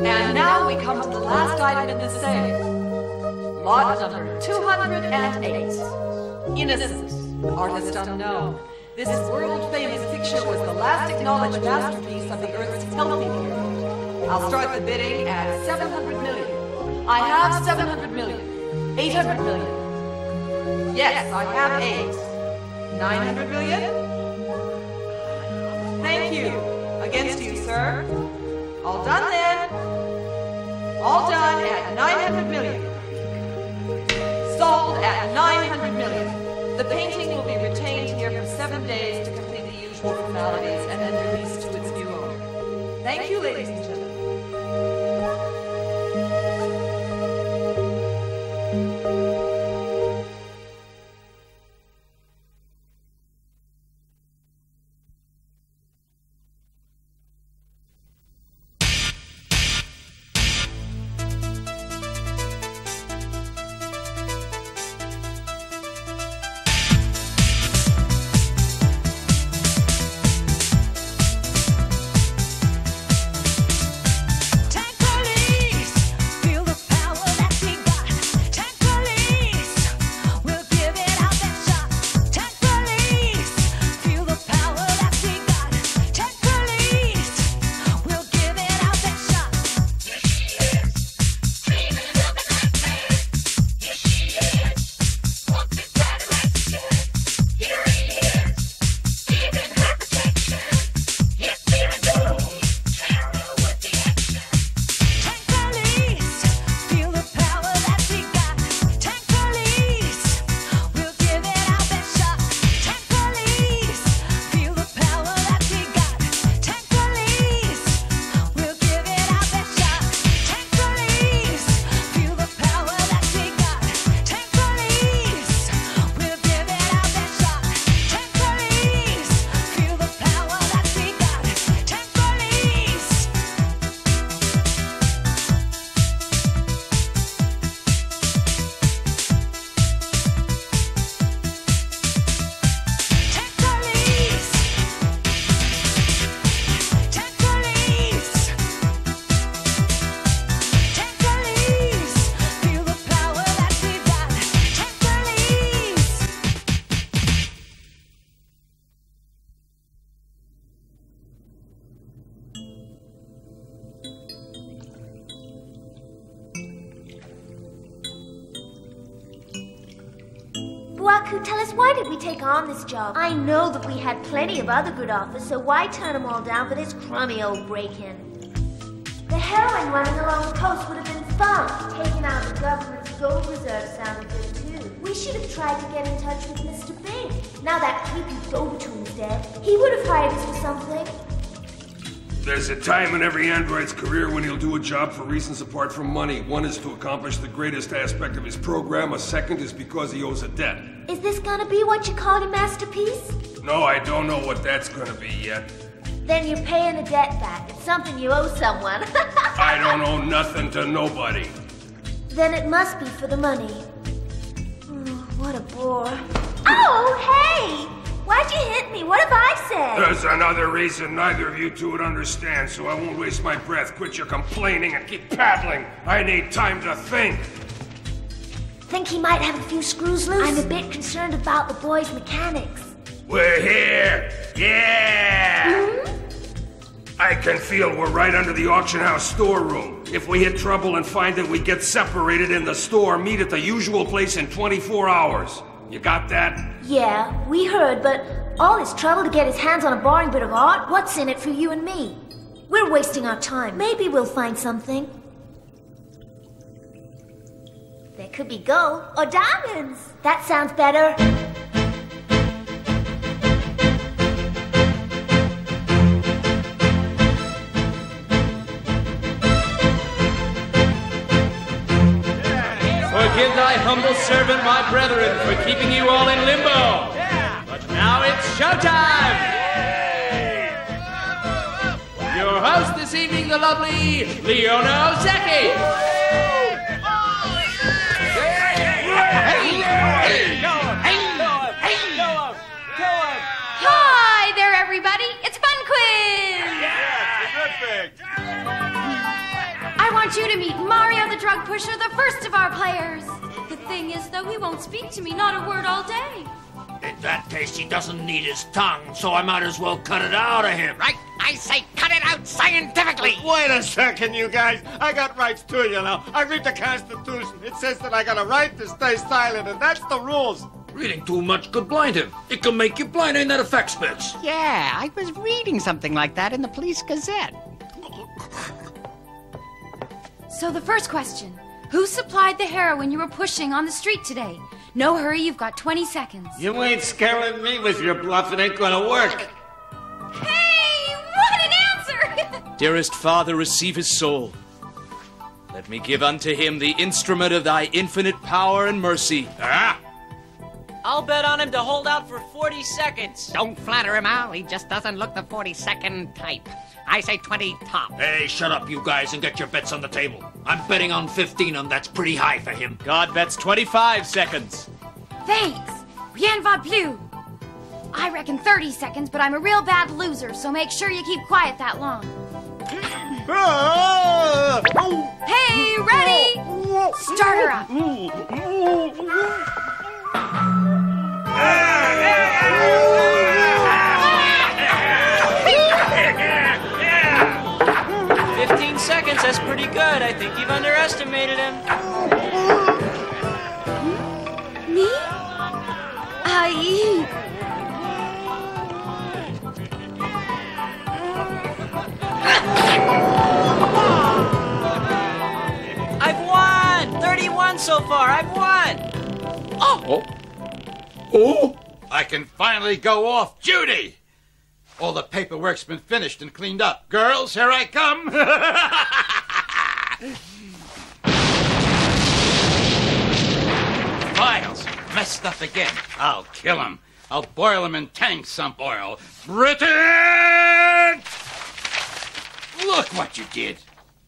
And now we come to the last item in the sale. Lot number 208. Innocent, artist unknown. This world-famous picture was the last acknowledged masterpiece of the Earth's healthy period. I'll start the bidding at 700 million. I have 700 million. 800 million. Yes, I have 8. 900 million? Thank you. Against you, sir. All done then. All done at 900 million. Sold at 900 million. The painting will be retained here for 7 days to complete the usual formalities and then released to its new owner. Thank you, ladies and gentlemen. Buaku, tell us, why did we take on this job? I know that we had plenty of other good offers, so why turn them all down for this crummy old break-in? The heroin running along the coast would have been fun. Taking out the government's gold reserve sounded good, too. We should have tried to get in touch with Mr. Bing. Now that creepy go-between's dead, he would have hired us for something. There's a time in every android's career when he'll do a job for reasons apart from money. One is to accomplish the greatest aspect of his program. A second is because he owes a debt. Is this gonna be what you call a masterpiece? No, I don't know what that's gonna be yet. Then you're paying a debt back. It's something you owe someone. I don't owe nothing to nobody. Then it must be for the money. Oh, what a bore. Oh, hey! Why'd you hit me? What have I said? There's another reason neither of you two would understand, so I won't waste my breath. Quit your complaining and keep paddling. I need time to think. Think he might have a few screws loose? I'm a bit concerned about the boy's mechanics. We're here! Yeah! I can feel we're right under the auction house storeroom. If we hit trouble and find it, we get separated in the store, meet at the usual place in 24 hours. You got that? Yeah, we heard, but all this trouble to get his hands on a boring bit of art? What's in it for you and me? We're wasting our time. Maybe we'll find something. There could be gold or diamonds. That sounds better. Forgive thy humble servant, my brethren, for keeping you all in limbo. But now it's showtime! host this evening, the lovely Leona Ozeki. Hi there, everybody. It's Fun Quiz. Terrific. I want you to meet Mario the Drug Pusher, the first of our players. The thing is, though, he won't speak to me, not a word all day. In that case, he doesn't need his tongue, so I might as well cut it out of him. Right? I say cut it out scientifically. Wait a second, you guys. I got rights too, you know. I read the Constitution. It says that I got a right to stay silent, and that's the rules. Reading too much could blind him. It can make you blind, ain't that a fact, Specs? Yeah, I was reading something like that in the Police Gazette. So the first question. Who supplied the heroin you were pushing on the street today? No hurry, you've got 20 seconds. You ain't scaring me with your bluff. It ain't gonna work. Hey, what an answer! Dearest Father, receive his soul. Let me give unto him the instrument of thy infinite power and mercy. Ah! I'll bet on him to hold out for 40 seconds. Don't flatter him, Al. He just doesn't look the 40-second type. I say 20 top. Hey, shut up, you guys, and get your bets on the table. I'm betting on 15, and that's pretty high for him. God bets 25 seconds. Thanks. Rien va plus. I reckon 30 seconds, but I'm a real bad loser, so make sure you keep quiet that long. Hey, ready? Start her up. 15 seconds, that's pretty good. I think you've underestimated him. Me? I... I've won! 31 so far, I've won! Oh! I can finally go off duty! All the paperwork's been finished and cleaned up. Girls, here I come! Files! Messed up again. I'll kill him. I'll boil him in tank sump oil. Britain! Look what you did.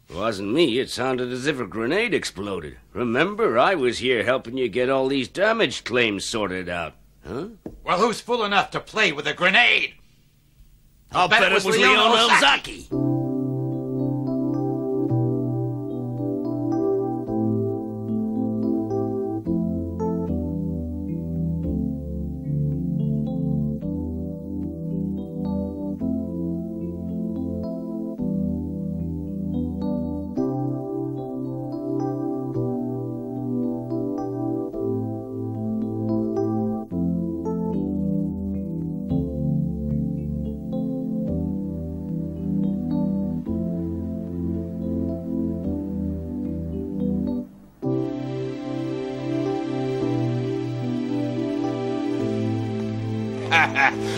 It wasn't me. It sounded as if a grenade exploded. Remember, I was here helping you get all these damage claims sorted out. Huh? Well, who's fool enough to play with a grenade? I'll bet it was Leona Ozeki.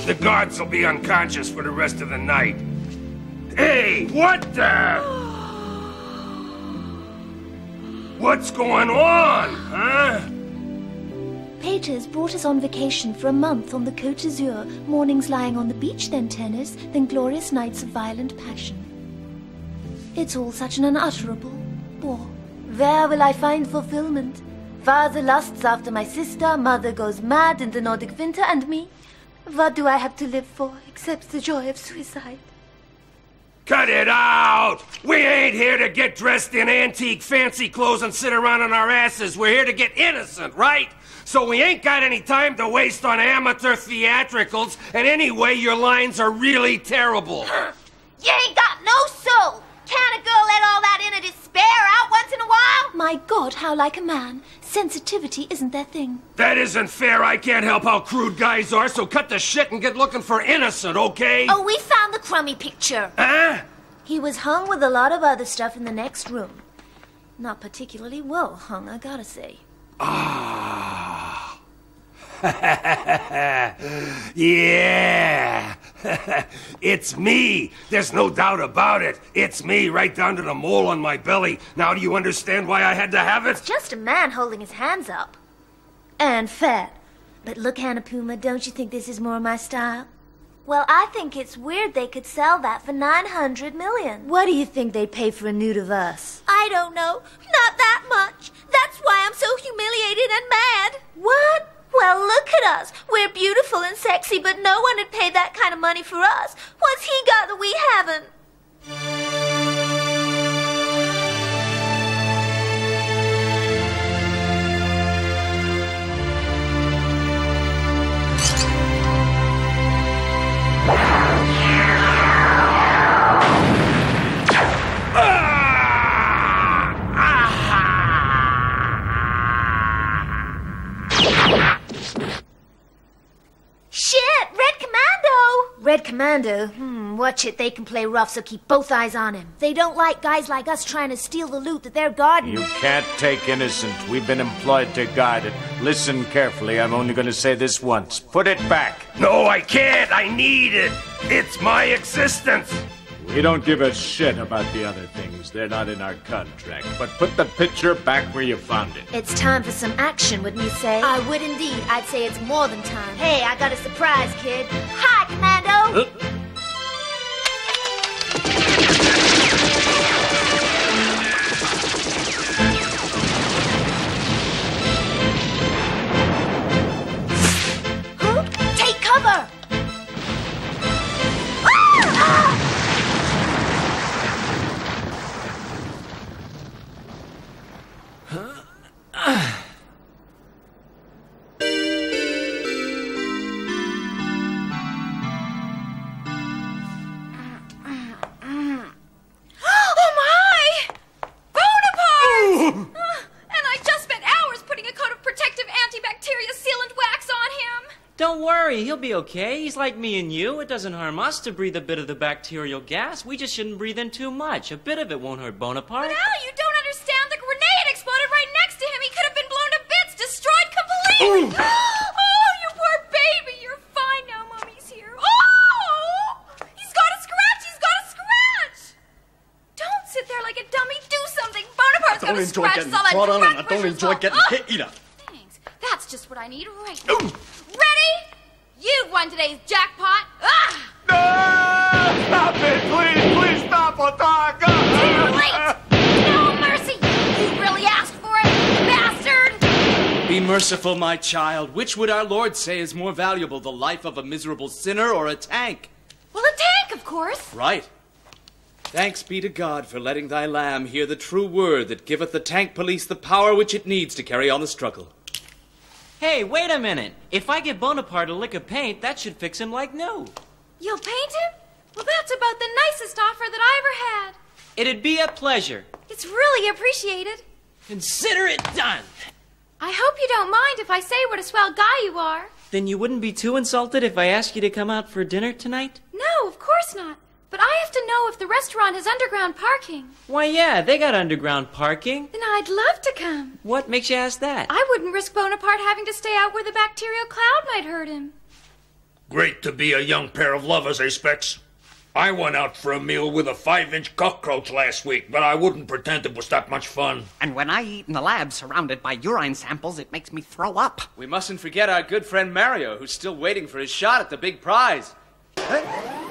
The guards will be unconscious for the rest of the night. Hey, what the? What's going on, huh? Peters brought us on vacation for a month on the Côte d'Azur, mornings lying on the beach, then tennis, then glorious nights of violent passion. It's all such an unutterable bore. Where will I find fulfillment? Father lusts after my sister, mother goes mad in the Nordic winter, and me? What do I have to live for except the joy of suicide? Cut it out! We ain't here to get dressed in antique fancy clothes and sit around on our asses. We're here to get innocent, right? So we ain't got any time to waste on amateur theatricals, and anyway, your lines are really terrible. You ain't got no soul! Can't a girl let all that inner despair out once in a while? My God, how like a man. Sensitivity isn't their thing. That isn't fair. I can't help how crude guys are, so cut the shit and get looking for innocent, okay? Oh, we found the crummy picture. Huh? He was hung with a lot of other stuff in the next room. Not particularly well hung, I gotta say. Ah. Yeah. It's me. There's no doubt about it. It's me, right down to the mole on my belly. Now do you understand why I had to have it? Just a man holding his hands up. And fat. But look, Hannah Puma, don't you think this is more my style? Well, I think it's weird they could sell that for $900 million. What do you think they'd pay for a nude of us? I don't know. Not that much. That's why I'm so humiliated and mad. What? Well, look at us. We're beautiful and sexy, but no one would pay that kind of money for us. What's he got that we haven't? Shit! Red Commando! Red Commando? Watch it. They can play rough, so keep both eyes on him. They don't like guys like us trying to steal the loot that they're guarding. You can't take innocent. We've been employed to guard it. Listen carefully. I'm only going to say this once. Put it back. No, I can't. I need it. It's my existence. We don't give a shit about the other things. They're not in our contract. But put the picture back where you found it. It's time for some action, wouldn't you say? I would indeed. I'd say it's more than time. Hey, I got a surprise, kid. Hi, Commando! Take cover! Don't worry, he'll be okay. He's like me and you. It doesn't harm us to breathe a bit of the bacterial gas. We just shouldn't breathe in too much. A bit of it won't hurt Bonaparte. But Al, you don't understand. The grenade exploded right next to him. He could have been blown to bits, destroyed completely. Oh, you poor baby. You're fine now. Mommy's here. Oh! He's got a scratch. He's got a scratch. Don't sit there like a dummy. Do something. Bonaparte's got a scratch. I don't enjoy getting hit either. Thanks. That's just what I need right now. Ready? You've won today's jackpot. Ah! No! Stop it! Please stop, Otaka! Too late! No mercy! You really asked for it, bastard! Be merciful, my child. Which would our Lord say is more valuable, the life of a miserable sinner or a tank? Well, a tank, of course. Right. Thanks be to God for letting thy lamb hear the true word that giveth the tank police the power which it needs to carry on the struggle. Hey, wait a minute. If I give Bonaparte a lick of paint, that should fix him like new. You'll paint him? Well, that's about the nicest offer that I ever had. It'd be a pleasure. It's really appreciated. Consider it done. I hope you don't mind if I say what a swell guy you are. Then you wouldn't be too insulted if I asked you to come out for dinner tonight? No, of course not. But I have to know if the restaurant has underground parking. Why, yeah, they got underground parking. Then I'd love to come. What makes you ask that? I wouldn't risk Bonaparte having to stay out where the bacterial cloud might hurt him. Great to be a young pair of lovers, eh, Specs? I went out for a meal with a 5-inch cockroach last week, but I wouldn't pretend it was that much fun. And when I eat in the lab surrounded by urine samples, it makes me throw up. We mustn't forget our good friend Mario, who's still waiting for his shot at the big prize.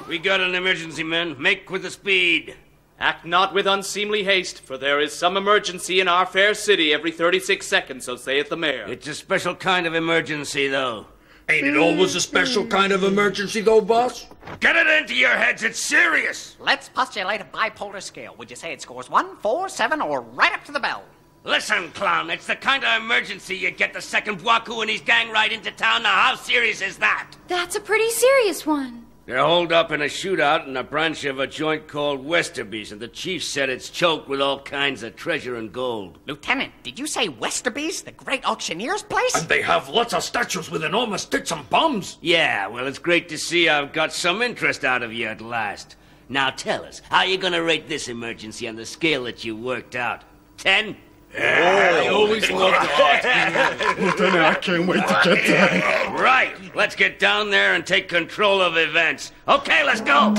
We got an emergency, men. Make with the speed. Act not with unseemly haste, for there is some emergency in our fair city every 36 seconds, so saith the mayor. It's a special kind of emergency, though. Ain't it always a special kind of emergency, though, boss? Get it into your heads, it's serious! Let's postulate a bipolar scale. Would you say it scores 1, 4, 7, or right up to the bell? Listen, clown, it's the kind of emergency you get the second Bwaku and his gang right into town. Now, how serious is that? That's a pretty serious one. They're holed up in a shootout in a branch of a joint called Westerby's, and the chief said it's choked with all kinds of treasure and gold. Lieutenant, did you say Westerby's, the great auctioneer's place? And they have lots of statues with enormous tits and bums. Yeah, well, it's great to see I've got some interest out of you at last. Now tell us, how you gonna rate this emergency on the scale that you worked out? 10? I always loved it. Lieutenant, I can't wait to get there. Right. Let's get down there and take control of events. Okay, let's go.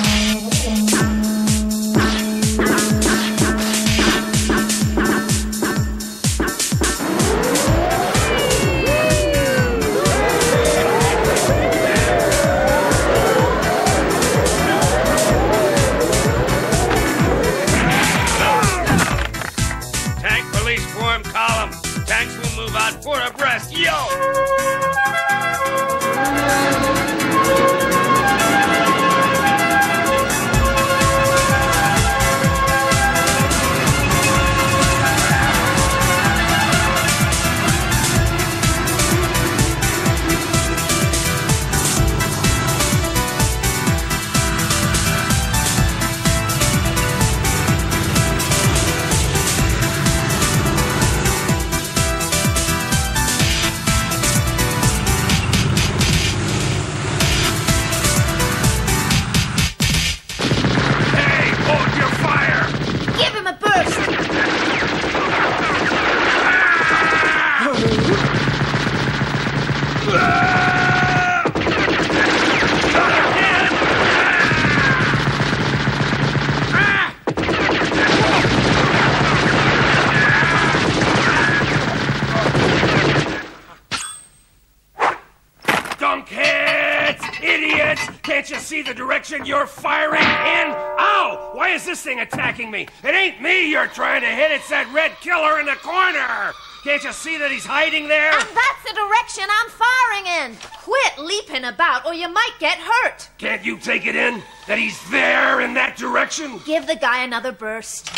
direction you're firing in? Ow! Why is this thing attacking me? It ain't me you're trying to hit. It's that red killer in the corner. Can't you see that he's hiding there? And that's the direction I'm firing in. Quit leaping about or you might get hurt. Can't you take it in that he's there in that direction? Give the guy another burst.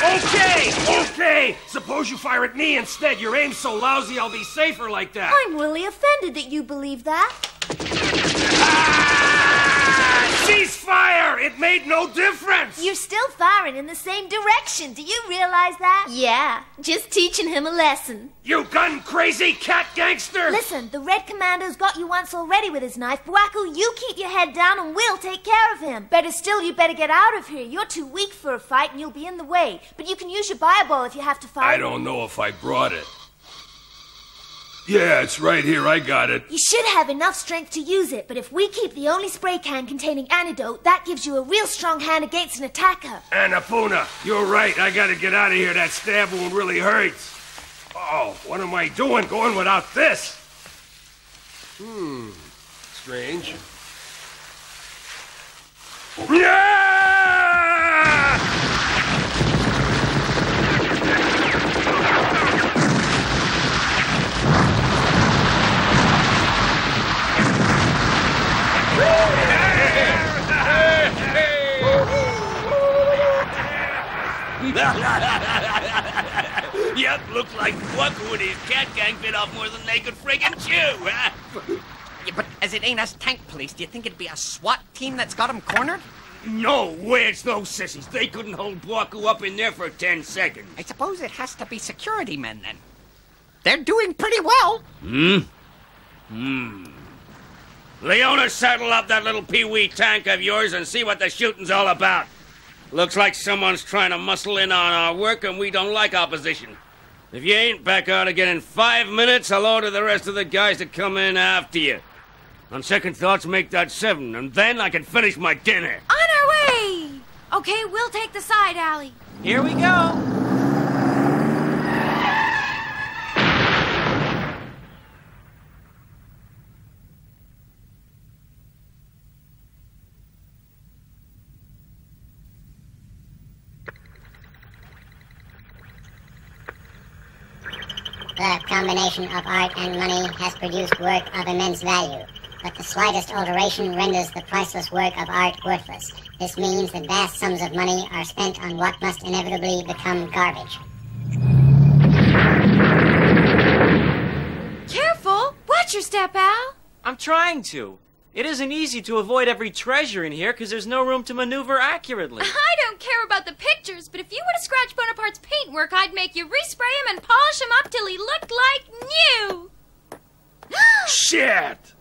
Okay. Suppose you fire at me instead. Your aim's so lousy I'll be safer like that. I'm really offended that you believe that. Cease fire! It made no difference! You're still firing in the same direction. Do you realize that? Yeah, just teaching him a lesson. You gun-crazy cat gangster! Listen, the Red Commando's got you once already with his knife. Buaku, you keep your head down and we'll take care of him. Better still, you better get out of here. You're too weak for a fight and you'll be in the way. But you can use your fireball if you have to fight. I don't know if I brought it. Yeah, it's right here. I got it. You should have enough strength to use it, but if we keep the only spray can containing antidote, that gives you a real strong hand against an attacker. Annapurna, you're right. I gotta get out of here. That stab wound really hurts. Oh, what am I doing going without this? Strange. Yep, looks like Buaku and his cat gang bit off more than they could friggin' chew, huh? Yeah, but as it ain't us tank police, do you think it'd be a SWAT team that's got him cornered? No way, it's no sissies. They couldn't hold Buaku up in there for 10 seconds. I suppose it has to be security men, then. They're doing pretty well. Leona, saddle up that little pee-wee tank of yours and see what the shooting's all about. Looks like someone's trying to muscle in on our work, and we don't like opposition. If you ain't back out again in 5 minutes, I'll order the rest of the guys to come in after you. On second thoughts, make that 7, and then I can finish my dinner. On our way! Okay, we'll take the side alley. Here we go. The combination of art and money has produced work of immense value, but the slightest alteration renders the priceless work of art worthless. This means that vast sums of money are spent on what must inevitably become garbage. Careful! Watch your step, Al! I'm trying to. It isn't easy to avoid every treasure in here because there's no room to maneuver accurately. I don't care about the pictures, but if you were to scratch Bonaparte's paintwork, I'd make you respray him and polish him up till he looked like new! Shit!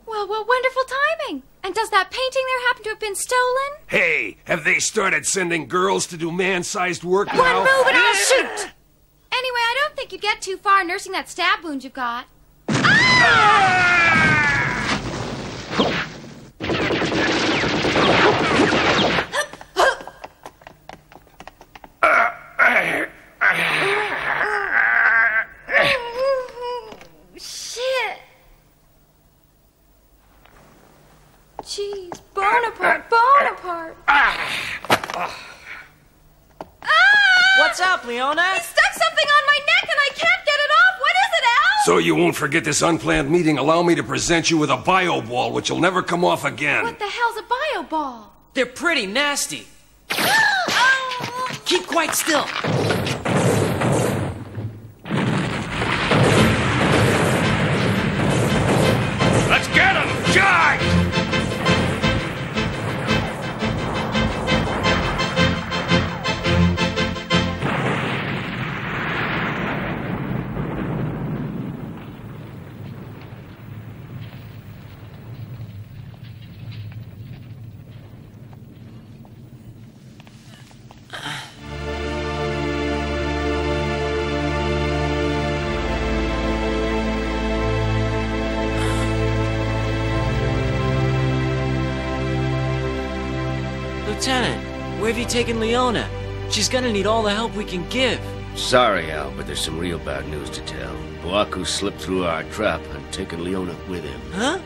Well, what wonderful timing! And does that painting there happen to have been stolen? Hey, have they started sending girls to do man-sized work now? One move and I'll shoot! Anyway, I don't think you'd get too far nursing that stab wound you've got. Shit! Jeez, Bonaparte! What's up, Leona? He stuck something on my neck and I can't get it off! What is it, Al? So you won't forget this unplanned meeting. Allow me to present you with a bio ball, which will never come off again. What the hell's a bio ball? They're pretty nasty. Keep quite still. Let's get him! Charge! Lieutenant, where have you taken Leona? She's gonna need all the help we can give. Sorry, Al, but there's some real bad news to tell. Buaku slipped through our trap and taken Leona with him. Huh?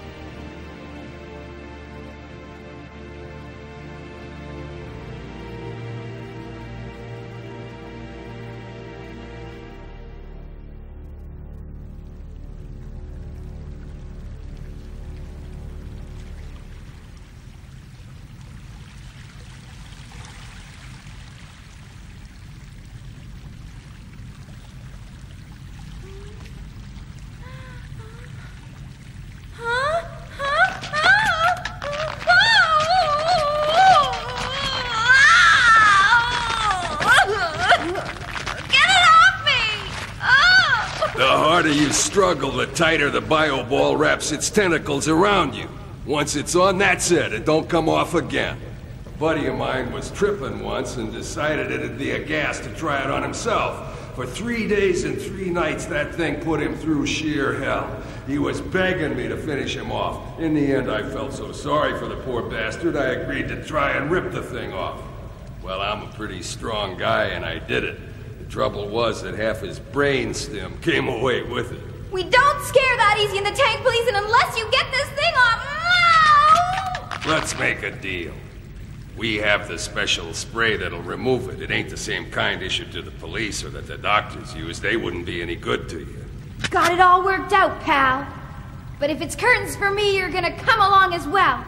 harder you struggle, the tighter the bioball wraps its tentacles around you. Once it's on, that's it. It don't come off again. A buddy of mine was tripping once and decided it'd be a gas to try it on himself. For 3 days and 3 nights, that thing put him through sheer hell. He was begging me to finish him off. In the end, I felt so sorry for the poor bastard, I agreed to try and rip the thing off. Well, I'm a pretty strong guy, and I did it. The trouble was that half his brain stem came away with it. We don't scare that easy in the tank police, and unless you get this thing off... No! Let's make a deal. We have the special spray that'll remove it. It ain't the same kind issued to the police or that the doctors use. They wouldn't be any good to you. Got it all worked out, pal. But if it's curtains for me, you're gonna come along as well.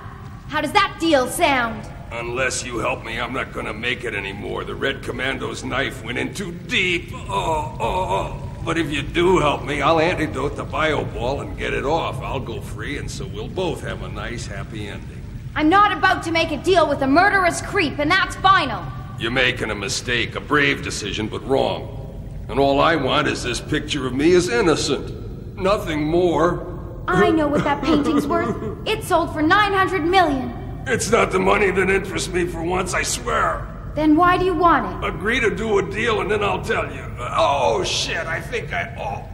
How does that deal sound? Unless you help me, I'm not gonna make it anymore. The Red Commando's knife went in too deep. But if you do help me, I'll antidote the bioball and get it off. I'll go free, and so we'll both have a nice, happy ending. I'm not about to make a deal with a murderous creep, and that's final. You're making a mistake, a brave decision, but wrong. And all I want is this picture of me as innocent. Nothing more. I know what that painting's worth. It sold for $900 million. It's not the money that interests me for once, I swear. Then why do you want it? Agree to do a deal and then I'll tell you. Oh, shit, I think Don't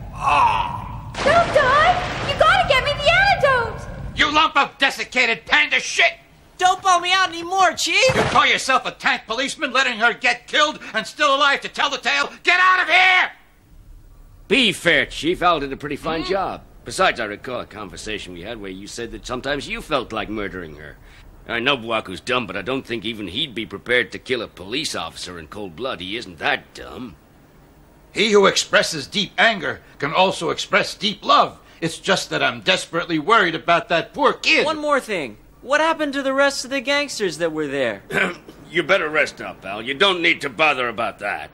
die! You gotta get me the antidote! You lump of desiccated panda shit! Don't bum me out anymore, Chief! You call yourself a tank policeman, letting her get killed and still alive to tell the tale? Get out of here! Be fair, Chief. Al did a pretty fine job. Besides, I recall a conversation we had where you said that sometimes you felt like murdering her. I know Bwaku's dumb, but I don't think even he'd be prepared to kill a police officer in cold blood. He isn't that dumb. He who expresses deep anger can also express deep love. It's just that I'm desperately worried about that poor kid. One more thing. What happened to the rest of the gangsters that were there? You better rest up, Al. You don't need to bother about that.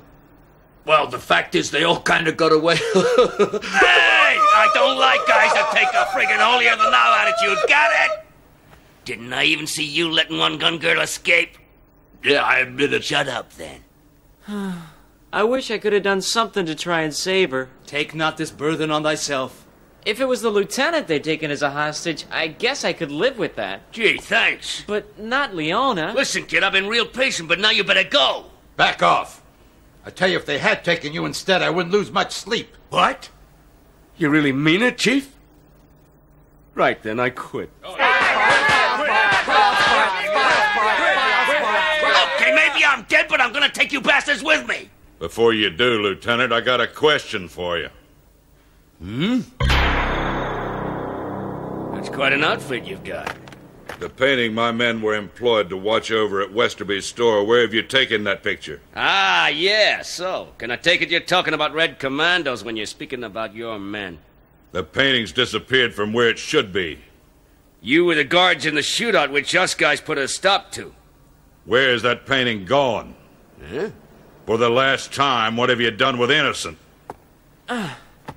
Well, the fact is they all kind of got away. Hey! I don't like guys that take a friggin' holier-than-thou attitude. Got it? Didn't I even see you letting one gun girl escape? Yeah, I admit it. Shut up, then. I wish I could have done something to try and save her. Take not this burthen on thyself. If it was the lieutenant they'd taken as a hostage, I guess I could live with that. Gee, thanks. But not Leona. Listen, kid, I've been real patient, but now you better go. Back off. I tell you, if they had taken you instead, I wouldn't lose much sleep. What? You really mean it, Chief? Right, then, I quit. Okay, maybe I'm dead, but I'm gonna take you bastards with me. Before you do, Lieutenant, I got a question for you. That's quite an outfit you've got. The painting my men were employed to watch over at Westerby's store. Where have you taken that picture? Ah, yeah, so. Can I take it you're talking about Red Commandos when you're speaking about your men? The painting's disappeared from where it should be. You were the guards in the shootout which us guys put a stop to. Where's that painting gone? Huh? For the last time, what have you done with Innocent?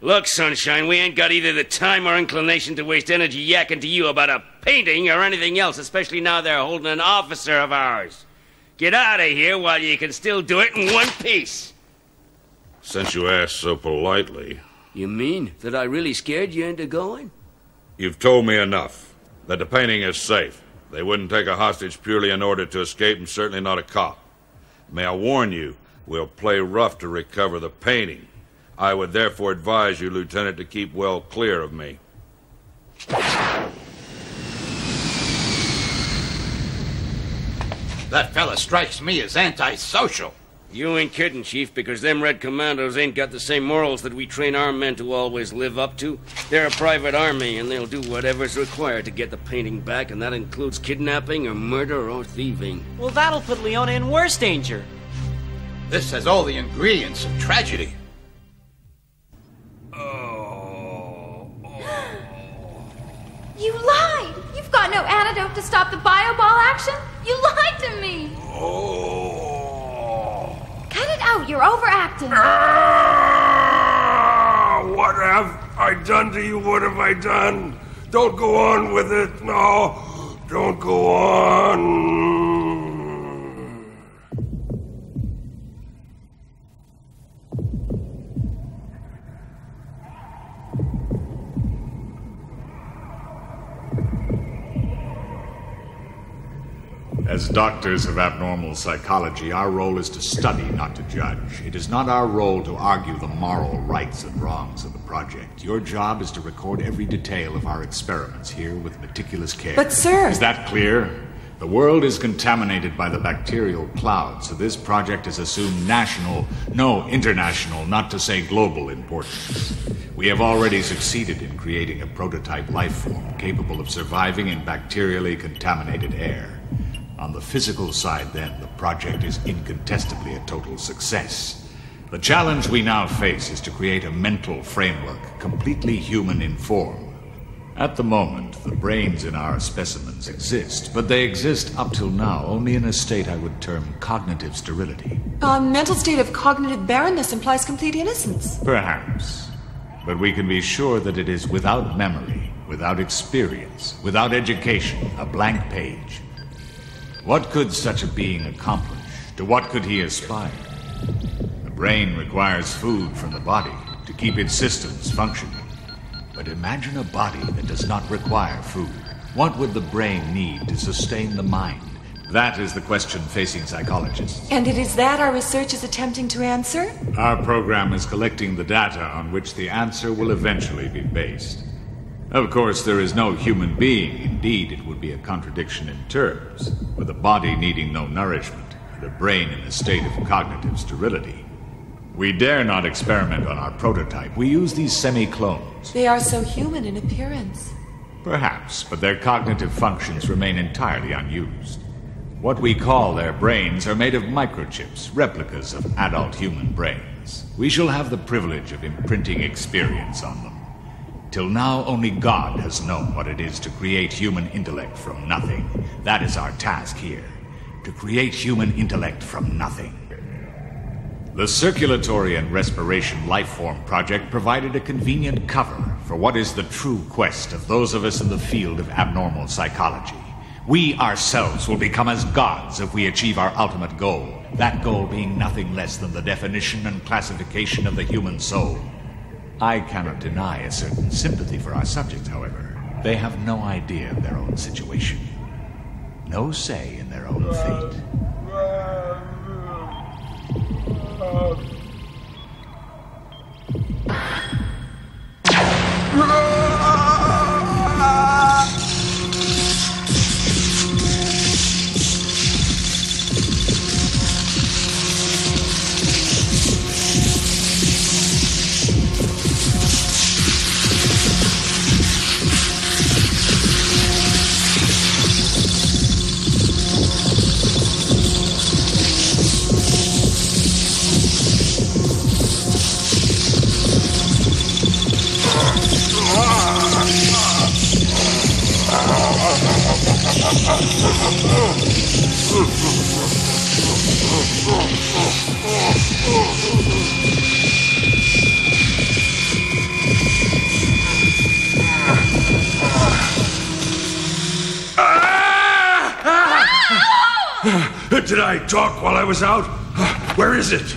Look, Sunshine, we ain't got either the time or inclination to waste energy yakking to you about a painting or anything else, especially now they're holding an officer of ours. Get out of here while you can still do it in one piece. Since you asked so politely... You mean that I really scared you into going? You've told me enough. That the painting is safe. They wouldn't take a hostage purely in order to escape, and certainly not a cop. May I warn you, we'll play rough to recover the painting. I would therefore advise you, Lieutenant, to keep well clear of me. That fella strikes me as antisocial. You ain't kidding, Chief, because them Red Commandos ain't got the same morals that we train our men to always live up to. They're a private army, and they'll do whatever's required to get the painting back, and that includes kidnapping or murder or thieving. Well, that'll put Leona in worse danger. This has all the ingredients of tragedy. You lied! You've got no antidote to stop the bioball action? You lied to me! Cut it out, you're overacting. What have I done to you? What have I done? Don't go on with it. No, don't go on. As doctors of abnormal psychology, our role is to study, not to judge. It is not our role to argue the moral rights and wrongs of the project. Your job is to record every detail of our experiments here with meticulous care. But, sir... Is that clear? The world is contaminated by the bacterial cloud, so this project has assumed national, no, international, not to say global importance. We have already succeeded in creating a prototype life form capable of surviving in bacterially contaminated air. On the physical side, then, the project is incontestably a total success. The challenge we now face is to create a mental framework completely human in form. At the moment, the brains in our specimens exist, but they exist up till now only in a state I would term cognitive sterility. A mental state of cognitive barrenness implies complete innocence. Perhaps. But we can be sure that it is without memory, without experience, without education, a blank page. What could such a being accomplish? To what could he aspire? The brain requires food from the body to keep its systems functioning. But imagine a body that does not require food. What would the brain need to sustain the mind? That is the question facing psychologists. And it is that our research is attempting to answer? Our program is collecting the data on which the answer will eventually be based. Of course, there is no human being. Indeed, it would be a contradiction in terms, with a body needing no nourishment and a brain in a state of cognitive sterility. We dare not experiment on our prototype. We use these semi-clones. They are so human in appearance. Perhaps, but their cognitive functions remain entirely unused. What we call their brains are made of microchips, replicas of adult human brains. We shall have the privilege of imprinting experience on them. Till now, only God has known what it is to create human intellect from nothing. That is our task here, to create human intellect from nothing. The Circulatory and Respiration Lifeform Project provided a convenient cover for what is the true quest of those of us in the field of abnormal psychology. We ourselves will become as gods if we achieve our ultimate goal, that goal being nothing less than the definition and classification of the human soul. I cannot deny a certain sympathy for our subjects, however. They have no idea of their own situation, no say in their own fate. Did I talk while I was out? Where is it?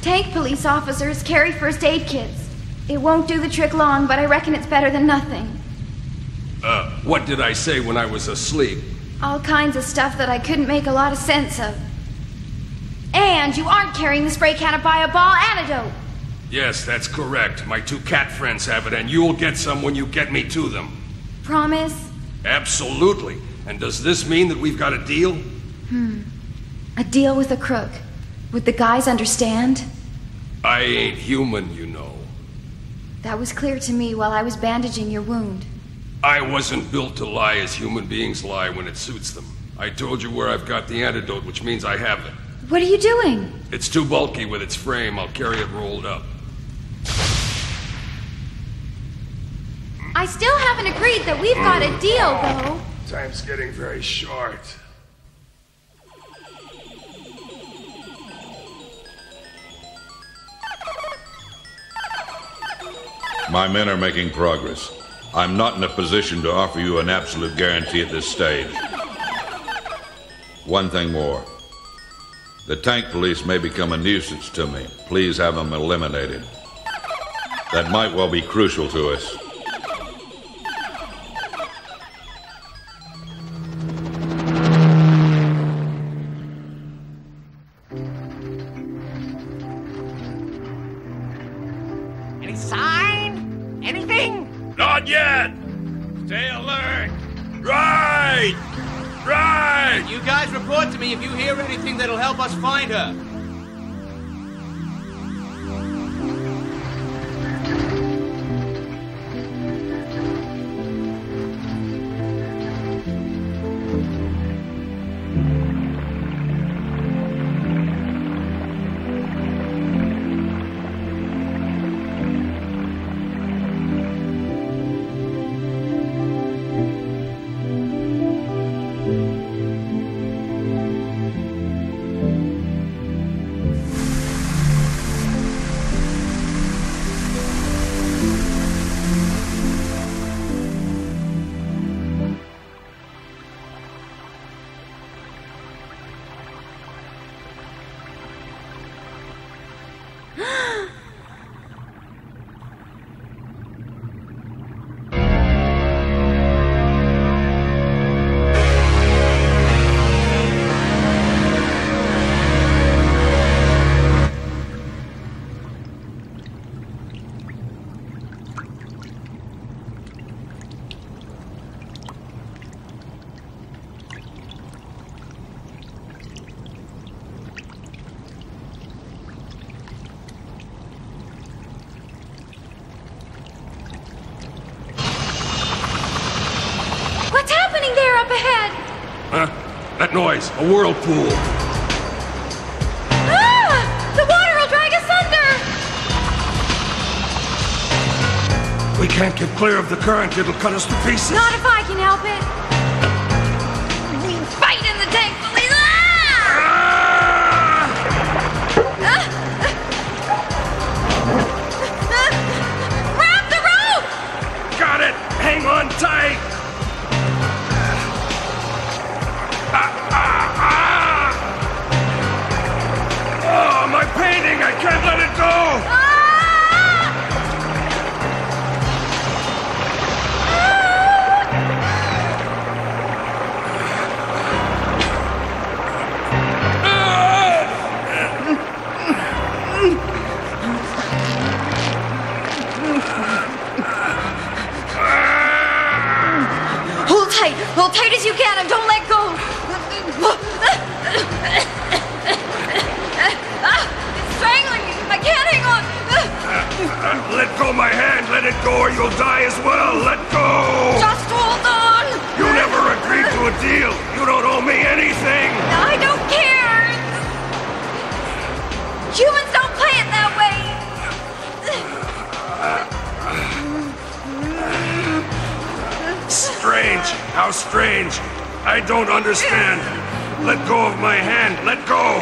Tank police officers carry first aid kits. It won't do the trick long, but I reckon it's better than nothing. What did I say when I was asleep? All kinds of stuff that I couldn't make a lot of sense of. And you aren't carrying the spray can of Bio-Ball antidote. Yes, that's correct. My two cat friends have it, and you'll get some when you get me to them. Promise? Absolutely. And does this mean that we've got a deal? A deal with a crook. Would the guys understand? I ain't human, you know. That was clear to me while I was bandaging your wound. I wasn't built to lie as human beings lie when it suits them. I told you where I've got the antidote, which means I have it. What are you doing? It's too bulky with its frame. I'll carry it rolled up. I still haven't agreed that we've got a deal, though. Time's getting very short. My men are making progress. I'm not in a position to offer you an absolute guarantee at this stage. One thing more. The tank police may become a nuisance to me. Please have them eliminated. That might well be crucial to us. ahead! Stay alert! Right! Right! You guys report to me if you hear anything that'll help us find her. That noise, a whirlpool. Ah! The water will drag us under! We can't get clear of the current. It'll cut us to pieces. Not if I can help it. We fight in the tank police. Grab the rope! Got it! Hang on tight! Oh, my painting! I can't let it go! Hold tight as you can and don't let go. It's strangling me. I can't hang on. Let go my hand. Let it go or you'll die as well. Let go. Just hold on. You never agreed to a deal. You don't owe me anything. I don't care. Humans don't play it that way. Strange. How strange. I don't understand. Let go of my hand. Let go.